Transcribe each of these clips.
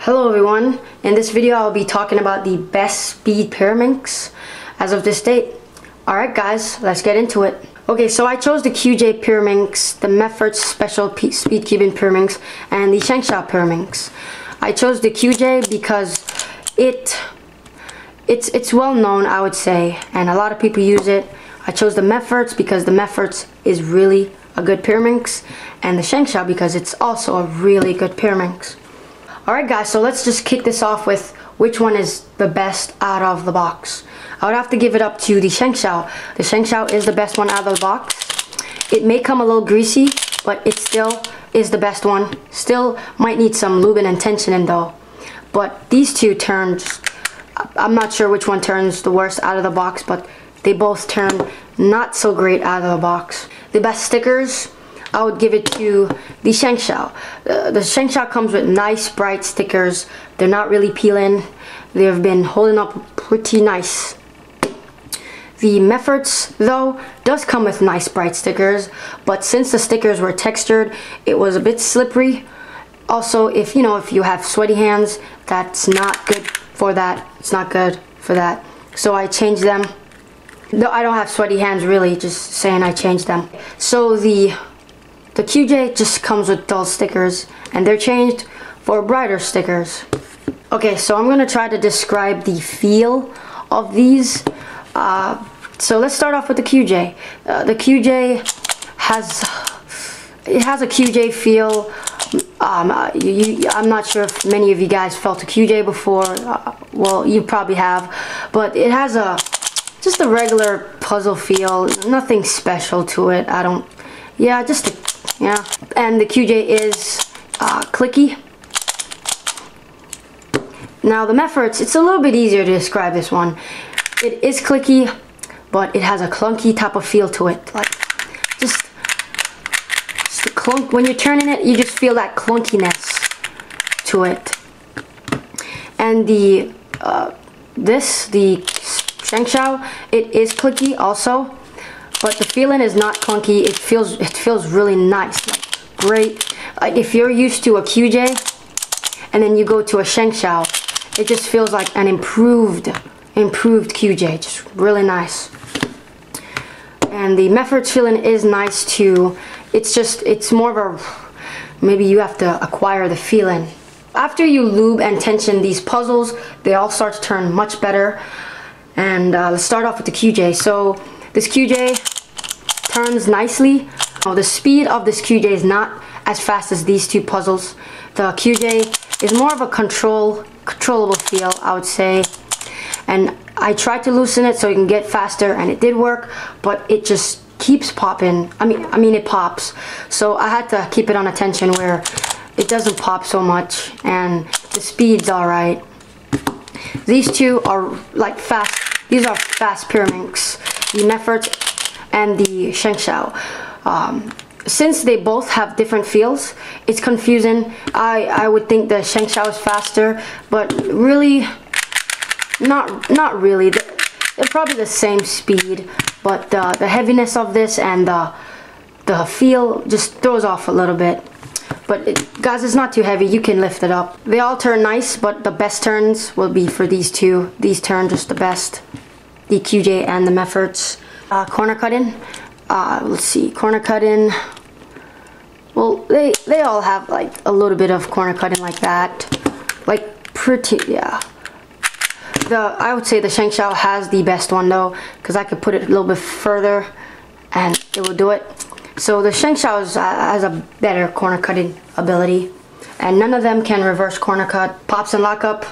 Hello everyone, in this video I'll be talking about the best speed Pyraminx as of this date. Alright guys, let's get into it. Okay, so I chose the QJ Pyraminx, the Mefferts Special Speed Cuban Pyraminx, and the Shengshao Pyraminx. I chose the QJ because it's well known, I would say, and a lot of people use it. I chose the Mefferts because the Mefferts is really a good Pyraminx, and the Shengshao because it's also a really good Pyraminx. Alright guys, so let's just kick this off with which one is the best out of the box. I would have to give it up to the Shengshao. The Shengshao is the best one out of the box. It may come a little greasy, but it still is the best one. Still might need some lube and tensioning though. But these two turns, I'm not sure which one turns the worst out of the box, but they both turn not so great out of the box. The best stickers, I would give it to the Shengshao. The Shengshao comes with nice bright stickers. They're not really peeling. They've been holding up pretty nice. The Mefferts though does come with nice bright stickers, but since the stickers were textured, it was a bit slippery. Also, if you have sweaty hands, that's not good for that. It's not good for that. So I changed them. No, I don't have sweaty hands really, just saying I changed them. So the QJ just comes with dull stickers, and they're changed for brighter stickers. Okay, so I'm gonna try to describe the feel of these. So let's start off with the QJ. The QJ has a QJ feel. I'm not sure if many of you guys felt a QJ before. Well, you probably have, but it has just a regular puzzle feel. Nothing special to it. Yeah, and the QJ is clicky. Now the Mefferts, it's a little bit easier to describe this one. It is clicky, but it has a clunky type of feel to it. Like just a clunk. When you're turning it, you just feel that clunkiness to it. And the Shengshao, it is clicky also. But the feeling is not clunky. It feels really nice, like great. Like if you're used to a QJ and then you go to a Shengshao, it just feels like an improved QJ, just really nice. And the Mefferts feeling is nice too. It's more of a, maybe you have to acquire the feeling. After you lube and tension these puzzles, they all start to turn much better. And let's start off with the QJ. So this QJ turns nicely. The speed of this QJ is not as fast as these two puzzles. The QJ is more of a controllable feel, I would say. And I tried to loosen it so it can get faster, and it did work, but it just keeps popping. I mean it pops. So I had to keep it on a tension where it doesn't pop so much, and the speed's alright. These two are like fast. These are fast Pyraminx, the Mefferts and the Shengshao. Since they both have different feels, it's confusing. I would think the Shengshao is faster, but really, not really. They're probably the same speed, but the heaviness of this and the feel just throws off a little bit. But guys, it's not too heavy. You can lift it up. They all turn nice, but the best turns will be for these two. These turn just the best. The QJ and the Mefferts. Corner cutting. Let's see. Corner cutting. Well, they all have like a little bit of corner cutting like that. Like pretty, yeah. I would say the Shengshao has the best one though, because I could put it a little bit further and it will do it. So the Shengshao has a better corner cutting ability, and none of them can reverse corner cut. Pops and lockup.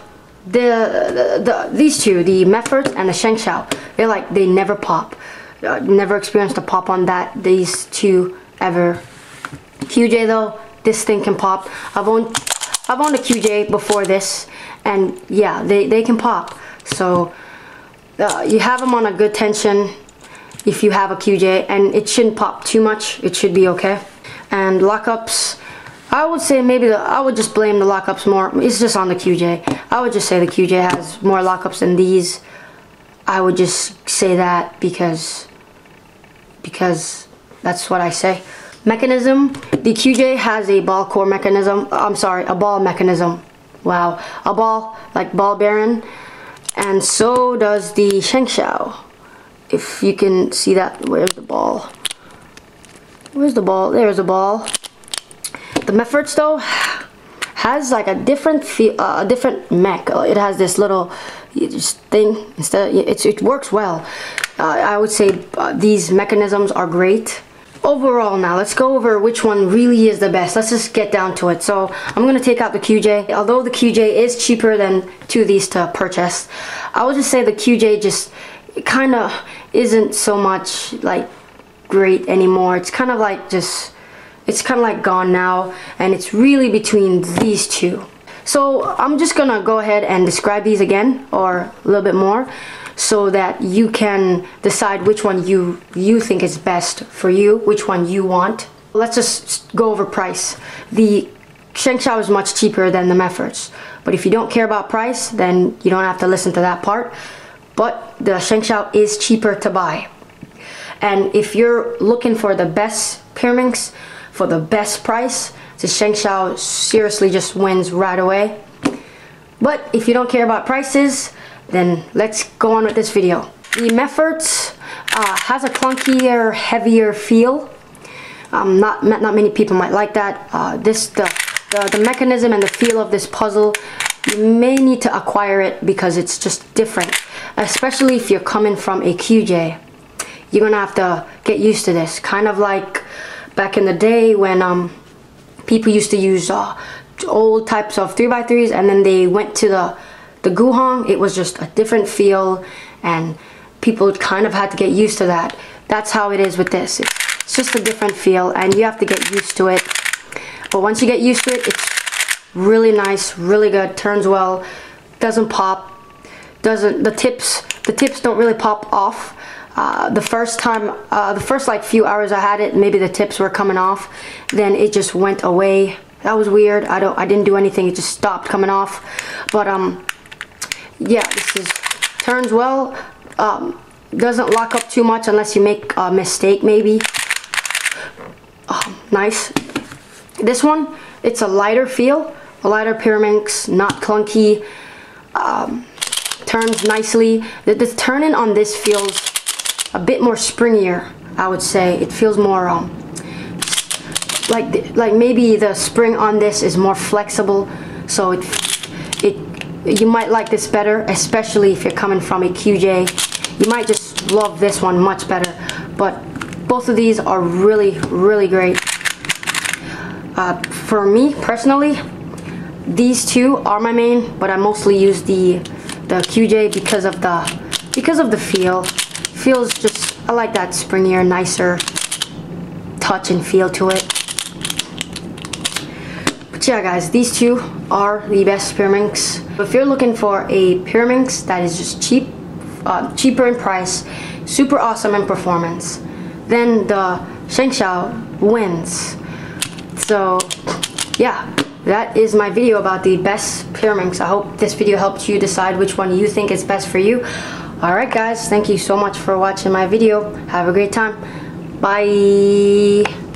These two, the Mefferts and the Shengshao, they never pop. Never experienced a pop on these two ever. QJ though, this thing can pop. I've owned a QJ before this, and yeah, they can pop. So you have them on a good tension if you have a QJ, and it shouldn't pop too much. It should be okay. And lockups, I would say I would just blame the lockups more. It's just on the QJ. I would just say the QJ has more lockups than these. I would just say that because that's what I say. Mechanism, the QJ has a ball core mechanism. I'm sorry, a ball mechanism. Wow, a ball, like ball bearing. And so does the Shengshao. If you can see that, where's the ball? Where's the ball? There's the ball. The Mefferts though has like a different feel, a different mech. It has this little thing instead. It works well. I would say these mechanisms are great. Overall, now let's go over which one really is the best. Let's just get down to it. So I'm gonna take out the QJ. Although the QJ is cheaper than two of these to purchase, I would just say the QJ just kind of isn't so much like great anymore. It's kind of like just, it's kind of like gone now, and it's really between these two. So I'm just gonna go ahead and describe these again, or a little bit more, so that you can decide which one you think is best for you, which one you want. Let's just go over price. The Shengshao is much cheaper than the Mefferts, but if you don't care about price, then you don't have to listen to that part. But the Shengshao is cheaper to buy. And if you're looking for the best Pyraminx for the best price, the Shengshao seriously just wins right away. But if you don't care about prices, then let's go on with this video. The Mefferts has a clunkier, heavier feel. Not many people might like that. The mechanism and the feel of this puzzle, you may need to acquire it because it's just different. Especially if you're coming from a QJ. You're gonna have to get used to this. Kind of like back in the day when people used to use old types of 3x3s, and then they went to the Guhong. It was just a different feel, and people kind of had to get used to that. That's how it is with this. It's just a different feel, and you have to get used to it. But once you get used to it, it's really nice, really good, turns well, doesn't pop, the tips don't really pop off. The first like few hours I had it, maybe the tips were coming off, then it just went away. That was weird. I didn't do anything, it just stopped coming off. But yeah, turns well. Doesn't lock up too much unless you make a mistake maybe. Nice. This one, it's a lighter feel, a lighter Pyraminx, not clunky. Turns nicely. The turning on this feels a bit more springier, I would say. It feels more like maybe the spring on this is more flexible, so you might like this better, especially if you're coming from a QJ. You might just love this one much better, but both of these are really, really great. For me personally, these two are my main, but I mostly use the QJ because of the feel. Feels just, I like that springier, nicer touch and feel to it. But yeah guys, these two are the best Pyraminx. If you're looking for a Pyraminx that is just cheaper in price, super awesome in performance, then the Shengshao wins. So yeah, that is my video about the best Pyraminx. I hope this video helped you decide which one you think is best for you. Alright guys, thank you so much for watching my video. Have a great time. Bye.